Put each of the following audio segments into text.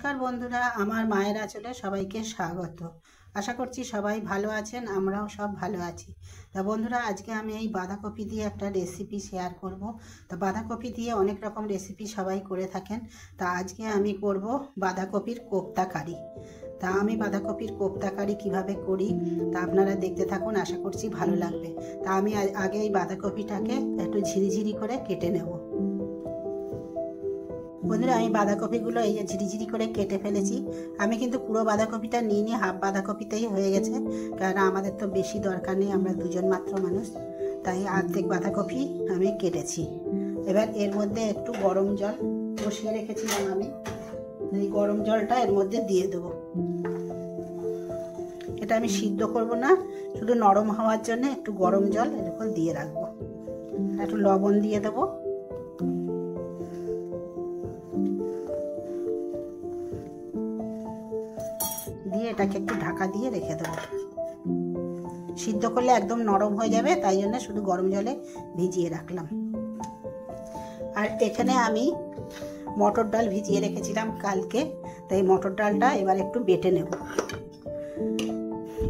নমস্কার বন্ধুরা, আমার মায়ের আঁচলে সবাইকে স্বাগত। আশা করছি সবাই ভালো আছেন, আমরাও সব ভালো আছি। তা বন্ধুরা, আজকে আমি এই বাঁধাকপি দিয়ে একটা রেসিপি শেয়ার করব। তা বাঁধাকপি দিয়ে অনেক রকম রেসিপি সবাই করে থাকেন, তা আজকে আমি করব বাঁধাকপির কোপ্তা কারি। তা আমি বাঁধাকপির কোপ্তা কারি কীভাবে করি তা আপনারা দেখতে থাকুন, আশা করছি ভালো লাগবে। তা আমি আগে এই বাঁধাকপিটাকে একটু ঝিরিঝিরি করে কেটে নেব। বন্ধুরা, আমি বাঁধাকপিগুলো এই যে ঝিরিঝিরি করে কেটে ফেলেছি। আমি কিন্তু পুরো বাঁধাকপিটা নিয়ে হাফ বাঁধাকপিতেই হয়ে গেছে, কারণ আমাদের তো বেশি দরকার নেই, আমরা দুজন মাত্র মানুষ, তাই অর্ধেক বাঁধাকপি আমি কেটেছি। এবার এর মধ্যে একটু গরম জল বসিয়ে রেখেছিলাম আমি, এই গরম জলটা এর মধ্যে দিয়ে দেবো। এটা আমি সিদ্ধ করব না, শুধু নরম হওয়ার জন্য একটু গরম জল এর উপর দিয়ে রাখবো। একটু লবণ দিয়ে দেবো। দিয়ে এটাকে একটু ঢাকা দিয়ে রেখে দেবো। সিদ্ধ করলে একদম নরম হয়ে যাবে, তাই জন্য শুধু গরম জলে ভিজিয়ে রাখলাম। আর এখানে আমি মটর ডাল ভিজিয়ে রেখেছিলাম কালকে, তাই মটর ডালটা এবার একটু বেটে নেব।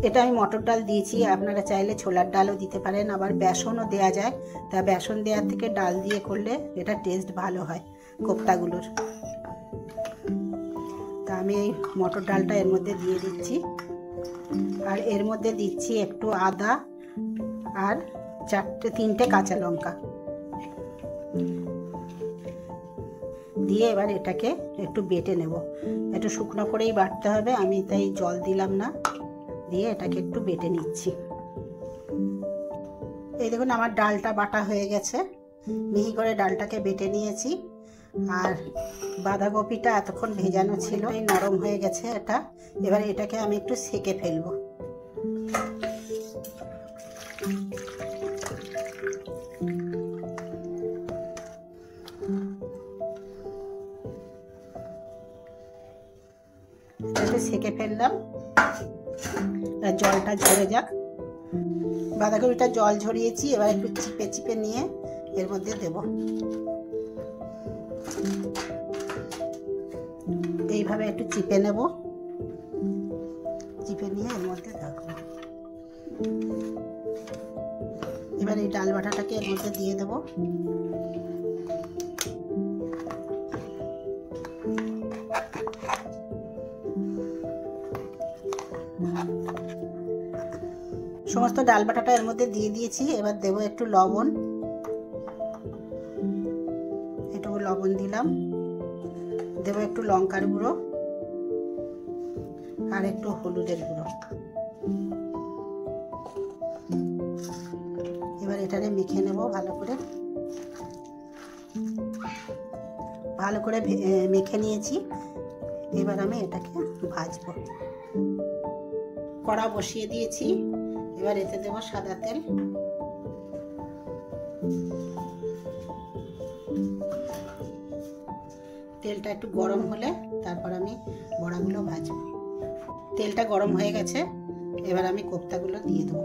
এটা আমি মটর ডাল দিয়েছি, আপনারা চাইলে ছোলার ডালও দিতে পারেন, আবার বেসনও দেওয়া যায়। তা বেসন দেওয়ার থেকে ডাল দিয়ে করলে এটা টেস্ট ভালো হয় কোপ্তাগুলোর। তা আমি এই মটর ডালটা এর মধ্যে দিয়ে দিচ্ছি, আর এর মধ্যে দিচ্ছি একটু আদা আর তিনটে কাঁচা লঙ্কা দিয়ে এবার এটাকে একটু বেটে নেব। একটু শুকনো করেই বাটতে হবে, আমি তাই জল দিলাম না, দিয়ে এটাকে একটু বেটে নিচ্ছি। এই দেখুন, আমার ডালটা বাটা হয়ে গেছে, মিহি করে ডালটাকে বেটে নিয়েছি। আর বাঁধাকপিটা এতক্ষণ ভেজানো ছিল, এই নরম হয়ে গেছে এটা। এবার এটাকে আমি একটু সেকে ফেলবো। একটু সেকে ফেললাম, জলটা ঝরে যাক। বাঁধাকপিটা জল ঝরিয়েছি, এবার একটু চিপে চিপে নিয়ে এর মধ্যে দেব। এইভাবে একটু চিপে নেব, চিপে নিয়ে এর মধ্যে রাখবো। এবার এই ডাল বাটাটাকে এর মধ্যে দিয়ে দেব। সমস্ত ডাল বাটাটা এর মধ্যে দিয়ে দিয়েছি। এবার দেব একটু লবণ, একটু লবণ দিলাম। দেব একটু লঙ্কার গুঁড়ো আর একটু হলুদের গুঁড়ো। এবার এটারে মেখে নেব ভালো করে। ভালো করে মেখে নিয়েছি। এবার আমি এটাকে ভাজবো। কড়া বসিয়ে দিয়েছি, এবার এতে দেব সাদা তেল। তেলটা একটু গরম হলে তারপর আমি বড়াগুলো ভাজবো। তেলটা গরম হয়ে গেছে, এবার আমি কোপ্তাগুলো দিয়ে দেবো।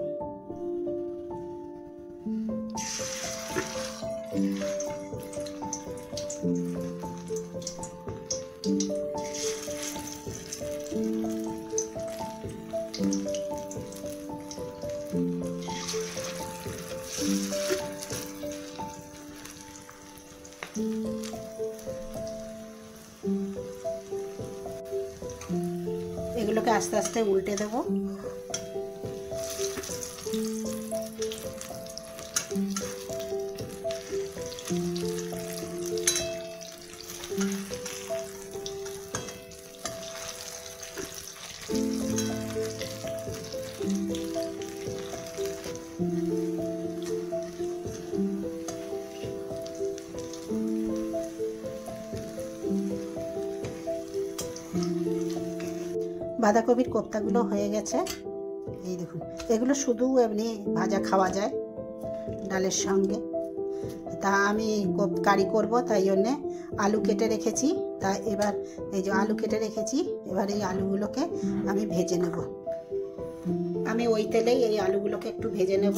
এগুলোকে আস্তে আস্তে উল্টে দেব। বাঁধাকপির কোপ্তাগুলো হয়ে গেছে। এই দেখুন, এগুলো শুধু এমনি ভাজা খাওয়া যায় ডালের সঙ্গে। তা আমি কারি করব, তাই জন্যে আলু কেটে রেখেছি। তা এবার এই যে আলু কেটে রেখেছি, এবার এই আলুগুলোকে আমি ভেজে নেব। আমি ওই তেলেই এই আলুগুলোকে একটু ভেজে নেব।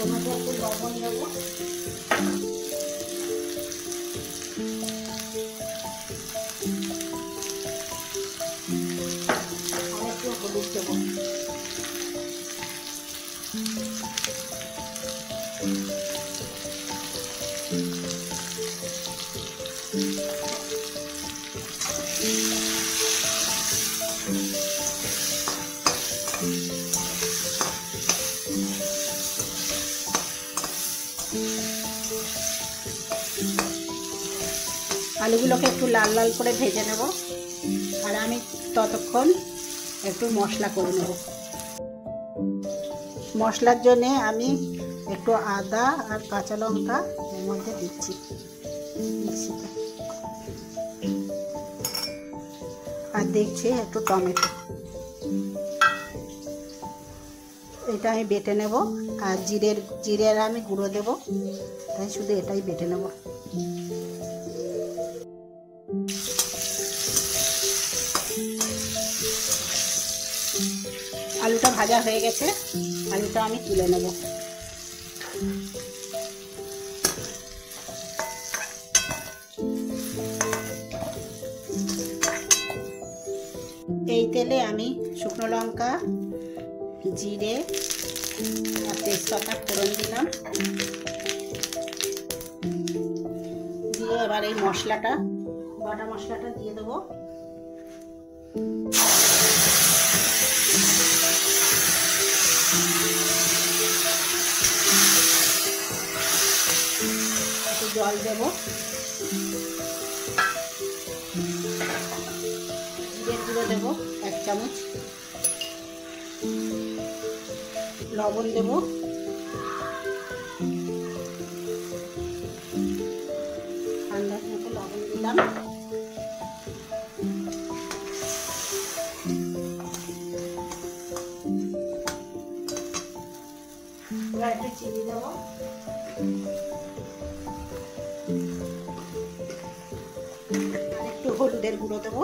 এর মধ্যে একটু লবণ দেবো। আলুগুলোকে একটু লাল লাল করে ভেজে নেব, আর আমি ততক্ষণ একটু মশলা করে নেব। মশলার জন্যে আমি একটু আদা আর কাঁচা লঙ্কা এর মধ্যে দিচ্ছি মিক্সিতে, আর দেখছি একটু টমেটো, এটা আমি বেটে নেব। আর জিরের আমি গুঁড়ো দেব, তাই শুধু এটাই বেটে নেব। আলুটা ভাজা হয়ে গেছে, আলুটা আমি তুলে নেব। এই তেলে আমি শুকনো লঙ্কা, জিরে আর তেজপাতা ফোড়ন দিলাম, দিয়ে এবার এই মশলাটা, বাটা মশলাটা দিয়ে দেবো। একটু জল দেব, জিরের গুঁড়ো দেবো 1 চামচ, লবণ দেব, ঠান্ডার মতো লবণ দিলাম, এবার একটু চিনি দেব, আর একটু হলুদের গুঁড়ো দেবো।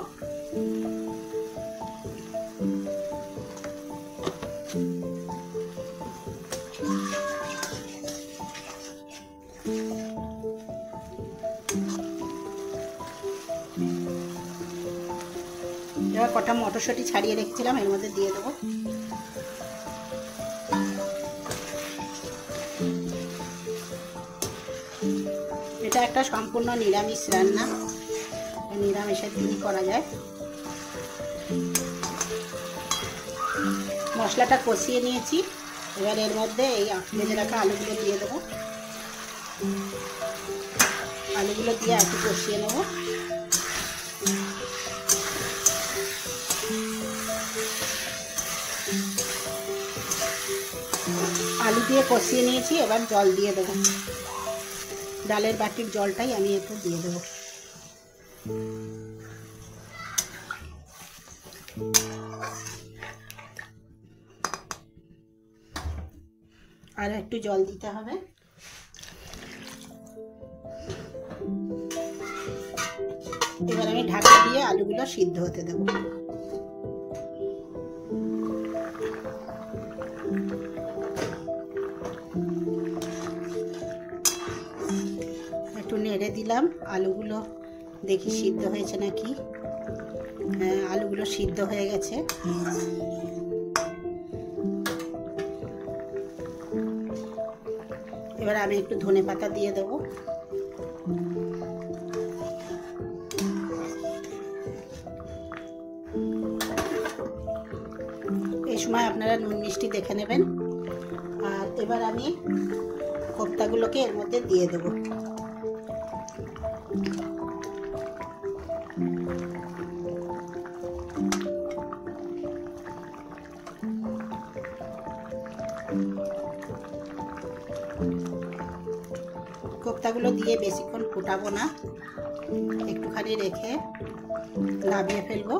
এবার কটা মটরশুঁটি ছাড়িয়ে রেখেছিলাম এর মধ্যে দিয়ে দেবো। এটা একটা সম্পূর্ণ নিরামিষ রান্না, নিরামিষের দিনই করা যায়। মশলাটা কষিয়ে নিয়েছি, এবার এর মধ্যে এই ভেজে রাখা আলুগুলো দিয়ে দেবো। আলুগুলো দিয়ে একটু কষিয়ে নেব। আলু দিয়ে কষিয়ে নিয়েছি, এবার জল দিয়ে দেবো। ডালের বাটির জলটাই আমি একটু দিয়ে দেবো। আর একটু জল দিতে হবে। এবার আমি ঢাকা দিয়ে আলুগুলো সিদ্ধ হতে দেবো। একটু নেড়ে দিলাম, আলুগুলো দেখি সিদ্ধ হয়েছে নাকি। হ্যাঁ, আলুগুলো সিদ্ধ হয়ে গেছে। এবার আমি একটু ধনেপাতা দিয়ে দেবো। এই সময় আপনারা নুন মিষ্টি দেখে নেবেন। আর এবার আমি কোপ্তাগুলোকে এর মধ্যে দিয়ে দেবো। কোপ্তাগুলো দিয়ে বেশিক্ষণ ফোটাবো না, একটুখানি রেখে নামিয়ে ফেলবো।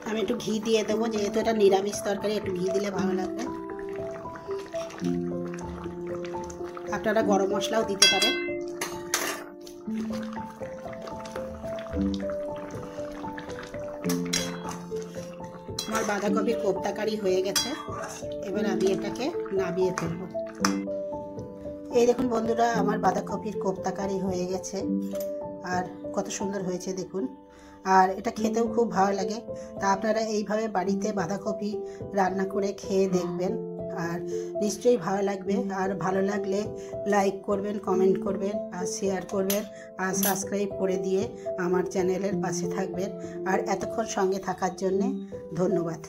আমি একটু ঘি দিয়ে দেবো, যেহেতু এটা নিরামিষ তরকারি, একটু ঘি দিলে ভালো লাগবে। আপনারা গরম মশলাও দিতে পারেন। আমার বাঁধাকপির কোপ্তা কারি হয়ে গেছে, এবার আমি এটাকে নামিয়ে ফেলবো। এই দেখুন বন্ধুরা, আমার বাঁধাকপির কোপ্তা কারি হয়ে গেছে, আর কত সুন্দর হয়েছে দেখুন। আর এটা খেতেও খুব ভালো লাগে। তা আপনারা এইভাবে বাড়িতে বাঁধাকপি রান্না করে খেয়ে দেখবেন, আর নিশ্চয়ই ভালো লাগবে। আর ভালো লাগলে লাইক করবেন, কমেন্ট করবেন, আর শেয়ার করবেন, আর সাবস্ক্রাইব করে দিয়ে আমার চ্যানেলের পাশে থাকবেন। আর এতক্ষণ সঙ্গে থাকার জন্যে ধন্যবাদ।